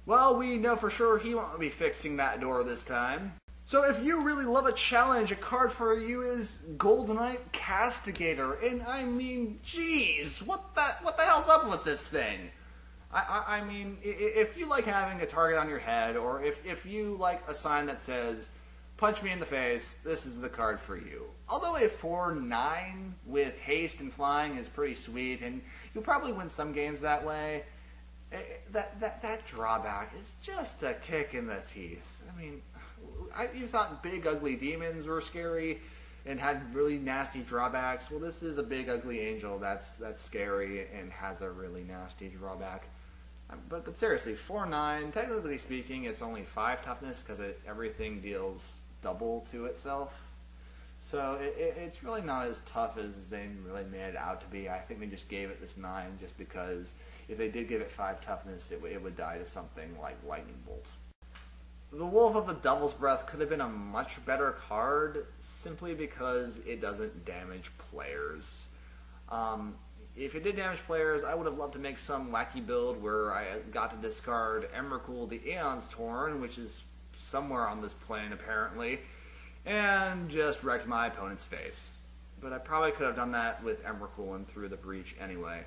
Well, we know for sure he won't be fixing that door this time. So if you really love a challenge, a card for you is Goldenite Castigator. And I mean, geez, what the hell's up with this thing? I mean, if you like having a target on your head, or if you like a sign that says, punch me in the face, this is the card for you. Although a 4/9 with haste and flying is pretty sweet, and you'll probably win some games that way, that drawback is just a kick in the teeth. I mean, you thought big ugly demons were scary and had really nasty drawbacks. Well, this is a big ugly angel that's scary and has a really nasty drawback. But seriously, 4/9, technically speaking, it's only 5 toughness because everything deals double to itself. So it's really not as tough as they really made it out to be. I think they just gave it this 9 just because if they did give it 5 toughness, it would die to something like Lightning Bolt. The Wolf of the Devil's Breath could have been a much better card simply because it doesn't damage players. If it did damage players, I would have loved to make some wacky build where I got to discard Emrakul the Aeon's Torn, which is somewhere on this plane apparently, and just wrecked my opponent's face. But I probably could have done that with Emrakul and through the breach anyway.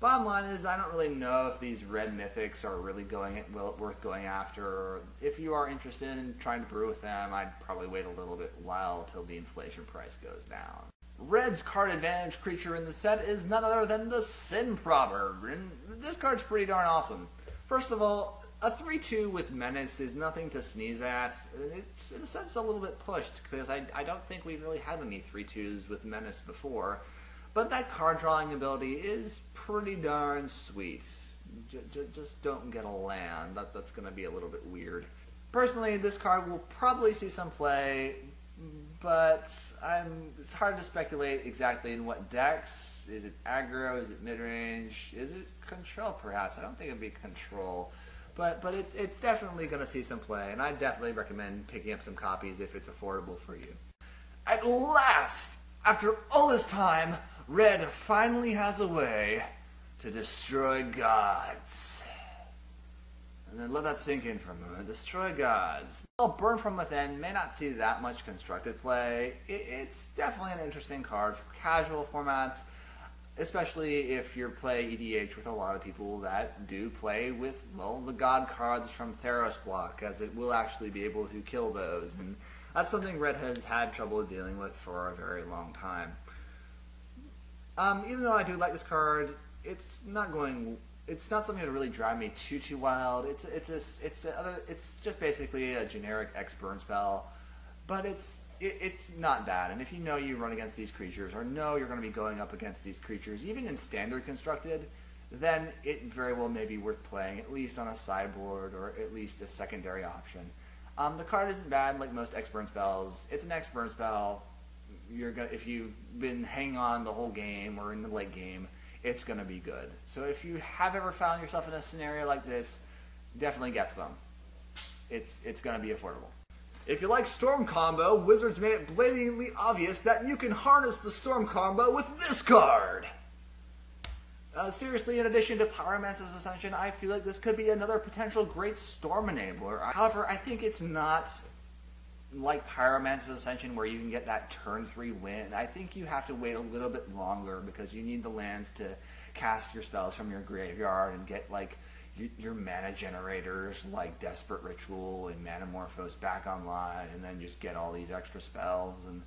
Bottom line is, I don't really know if these red mythics are really worth going after. If you are interested in trying to brew with them, I'd probably wait a little bit while till the inflation price goes down. Red's card advantage creature in the set is none other than the Sin Proverb, and this card's pretty darn awesome. First of all, a 3/2 with Menace is nothing to sneeze at. It's in a sense a little bit pushed, because I don't think we've really had any 3/2s with Menace before. But that card drawing ability is pretty darn sweet. Just don't get a land. That's going to be a little bit weird. Personally, this card will probably see some play, but it's hard to speculate exactly in what decks. Is it aggro? Is it midrange? Is it control perhaps? I don't think it'd be control. But it's definitely going to see some play, and I definitely recommend picking up some copies if it's affordable for you. At last, after all this time, Red finally has a way to destroy gods. And then let that sink in for a moment. Destroy gods. While Burn from Within may not see that much constructed play, it's definitely an interesting card for casual formats, especially if you play EDH with a lot of people that do play with, well, the god cards from Theros block, as it will actually be able to kill those. And that's something Red has had trouble dealing with for a very long time. Even though I do like this card, it's not something that really drive me too wild. It's just basically a generic X burn spell, but it's not bad. And if you know you run against these creatures, or know you're going to be going up against these creatures, even in standard constructed, then it very well may be worth playing, at least on a sideboard or at least a secondary option. The card isn't bad like most X burn spells. It's an X burn spell. If you've been hanging on the whole game or in the late game, it's going to be good. So if you have ever found yourself in a scenario like this, definitely get some. It's going to be affordable. If you like Storm combo, Wizards made it blatantly obvious that you can harness the Storm combo with this card. Seriously, in addition to Pyromancer's Ascension, I feel like this could be another potential great Storm enabler. However, I think it's not like Pyromancer's Ascension where you can get that turn 3 win. I think you have to wait a little bit longer because you need the lands to cast your spells from your graveyard and get like your mana generators like Desperate Ritual and Manamorphose back online, and then just get all these extra spells. And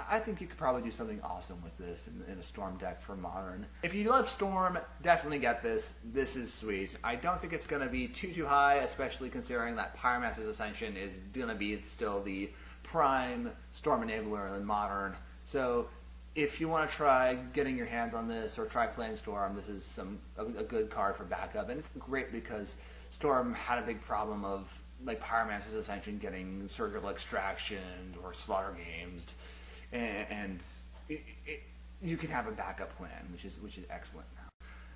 I think you could probably do something awesome with this in a Storm deck for Modern. If you love Storm, definitely get this. This is sweet. I don't think it's going to be too high, especially considering that Pyromancer's Ascension is going to be still the prime Storm enabler in Modern. So if you want to try getting your hands on this or try playing Storm, this is a good card for backup. And it's great because Storm had a big problem of like Pyromancer's Ascension getting Surgical Extraction or Slaughter Games. And you can have a backup plan, which is excellent.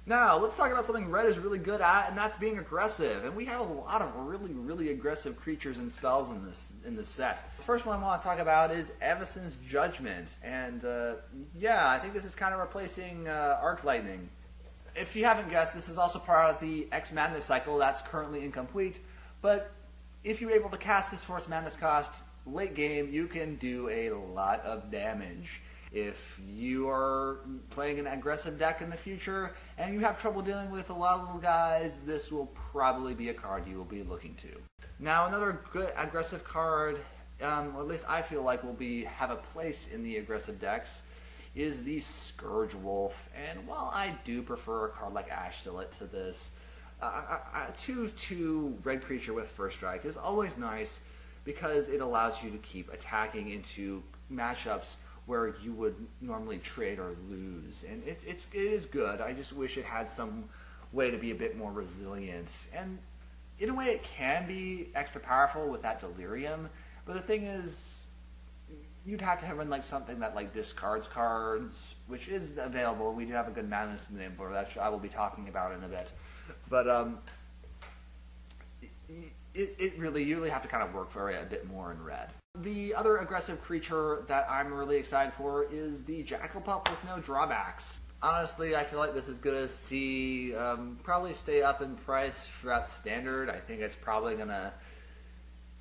Now, let's talk about something Red is really good at, and that's being aggressive. And we have a lot of really aggressive creatures and spells in this set. The first one I want to talk about is Evison's Judgment. And yeah, I think this is kind of replacing Arc Lightning. If you haven't guessed, this is also part of the X Madness cycle that's currently incomplete, but if you're able to cast this Force Madness cost late game, you can do a lot of damage. If you are playing an aggressive deck in the future and you have trouble dealing with a lot of little guys, this will probably be a card you will be looking to. Now, another good aggressive card, or at least I feel like will have a place in the aggressive decks, is the Scourge Wolf. And while I do prefer a card like Ashtillet to this, a 2/2 red creature with first strike is always nice because it allows you to keep attacking into matchups where you would normally trade or lose. And it is good. I just wish it had some way to be a bit more resilient. And in a way it can be extra powerful with that Delirium, but the thing is, you'd have to run like something that like discards cards, which is available. We do have a good Madness enabler that I will be talking about in a bit. But you really have to kind of work for it a bit more in red. The other aggressive creature that I'm really excited for is the Jackal Pup with no drawbacks. Honestly, I feel like this is going to see probably stay up in price throughout standard. I think it's probably going to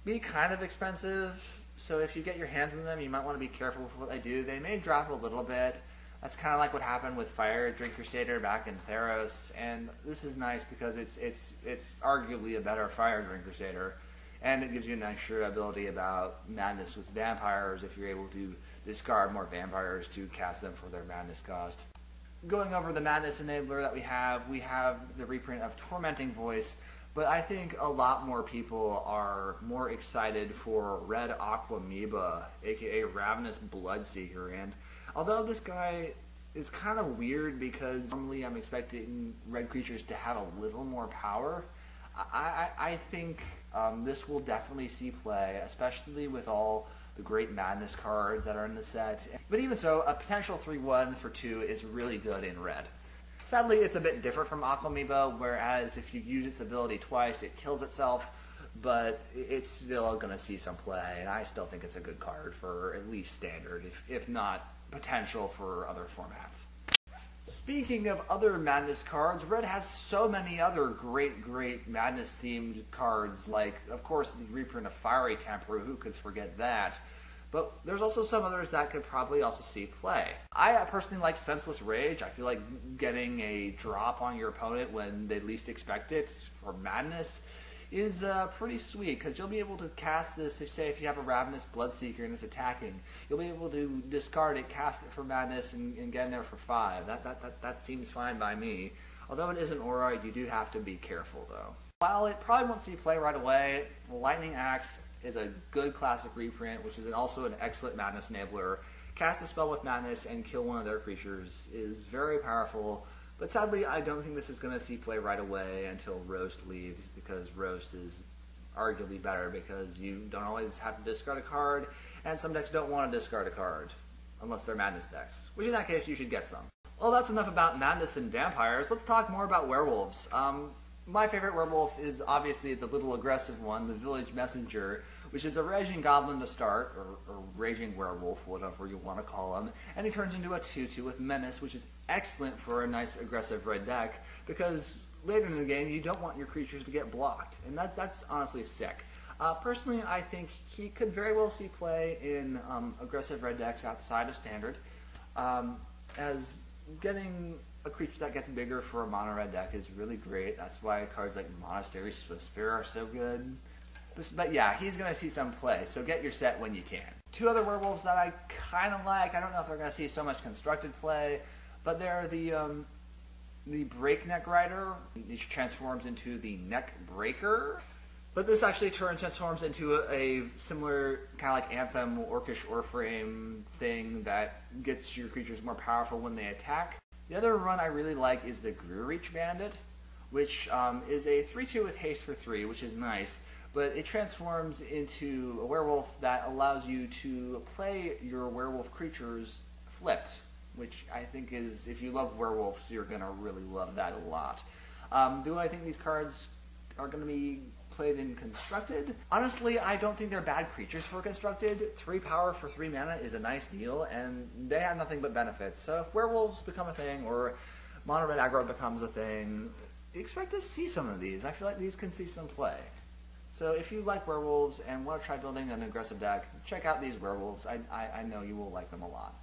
be kind of expensive. So if you get your hands on them, you might want to be careful with what they do. They may drop a little bit. That's kind of like what happened with Fire Drink Crusader back in Theros, and this is nice because it's arguably a better Fire Drink Crusader, and it gives you an extra ability about Madness with vampires if you're able to discard more vampires to cast them for their Madness cost. Going over the Madness enabler that we have the reprint of Tormenting Voice, but I think a lot more people are more excited for Red Aquamoeba, aka Ravenous Bloodseeker, and although this guy is kind of weird because normally I'm expecting red creatures to have a little more power, I think this will definitely see play, especially with all the great Madness cards that are in the set. But even so, a potential 3/1 for 2 is really good in red. Sadly, it's a bit different from Aquamoeba, whereas if you use its ability twice, it kills itself, but it's still going to see some play, and I still think it's a good card for at least standard, if not potential for other formats. Speaking of other Madness cards, Red has so many other great Madness-themed cards, like, of course, the reprint of Fiery Temper, who could forget that? But there's also some others that could probably also see play. I personally like Senseless Rage. I feel like getting a drop on your opponent when they least expect it for Madness is pretty sweet, because you'll be able to cast this, if you have a Ravenous Bloodseeker and it's attacking, you'll be able to discard it, cast it for Madness, and get in there for 5. That seems fine by me. Although it is an aura, you do have to be careful though. While it probably won't see play right away, Lightning Axe is a good classic reprint, which is also an excellent Madness enabler. Cast a spell with Madness and kill one of their creatures is very powerful, but sadly I don't think this is going to see play right away until Roast leaves, because Roast is arguably better because you don't always have to discard a card, and some decks don't want to discard a card, unless they're Madness decks, which in that case you should get some. Well, that's enough about Madness and vampires. Let's talk more about werewolves. My favorite werewolf is obviously the little aggressive one, the Village Messenger, which is a Raging Goblin to start, or Raging Werewolf, whatever you want to call him, and he turns into a 2/2 with Menace, which is excellent for a nice aggressive red deck, because later in the game you don't want your creatures to get blocked, and that's honestly sick. Personally, I think he could very well see play in aggressive red decks outside of Standard, as getting a creature that gets bigger for a mono red deck is really great. That's why cards like Monastery Swiftspear are so good. But yeah, he's going to see some play, so get your set when you can. 2 other werewolves that I kind of like, I don't know if they're going to see so much constructed play, but they're the Breakneck Rider, which transforms into the Neck Breaker. But this actually transforms into a similar kind of like Anthem Orcish Warframe thing that gets your creatures more powerful when they attack. The other run I really like is the Grewreach Bandit, which is a 3/2 with haste for 3, which is nice, but it transforms into a werewolf that allows you to play your werewolf creatures flipped, which I think is, if you love werewolves, you're going to really love that a lot. Do I think these cards are going to be played in Constructed? Honestly, I don't think they're bad creatures for Constructed. 3 power for 3 mana is a nice deal, and they have nothing but benefits. So if werewolves become a thing, or mono red aggro becomes a thing, expect to see some of these. I feel like these can see some play. So if you like werewolves and want to try building an aggressive deck, check out these werewolves. I know you will like them a lot.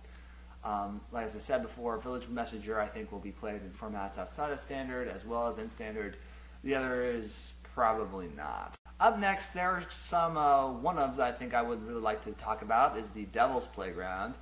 Like as I said before, Village Messenger I think will be played in formats outside of Standard as well as in Standard. The other is probably not. Up next, there are some one-ofs I think I would really like to talk about is the Devil's Playground.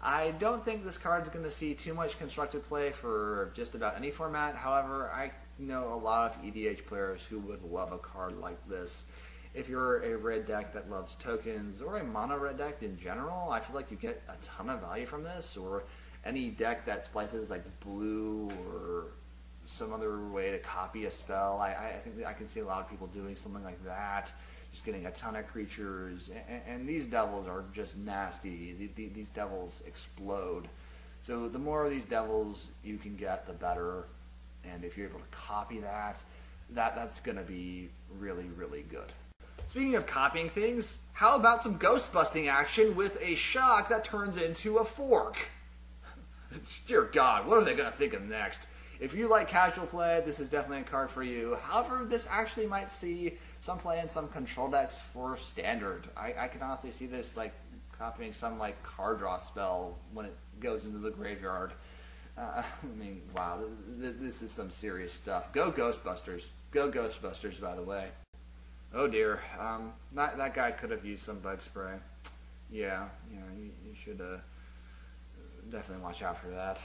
I don't think this card is going to see too much constructed play for just about any format. However, I know a lot of EDH players who would love a card like this. If you're a red deck that loves tokens, or a mono red deck in general, I feel like you get a ton of value from this, or any deck that splices like blue or some other way to copy a spell. I think that I can see a lot of people doing something like that, just getting a ton of creatures, and these devils are just nasty. These devils explode. So the more of these devils you can get, the better, and if you're able to copy that's going to be really, really good. Speaking of copying things, how about some ghost busting action with a shock that turns into a fork? Dear God, what are they going to think of next? If you like casual play, this is definitely a card for you. However, this actually might see some play in some control decks for Standard. I can honestly see this like copying some like card draw spell when it goes into the graveyard. I mean, wow, this is some serious stuff. Go Ghostbusters. Go Ghostbusters, by the way. Oh dear, that guy could have used some bug spray. Yeah, you should definitely watch out for that.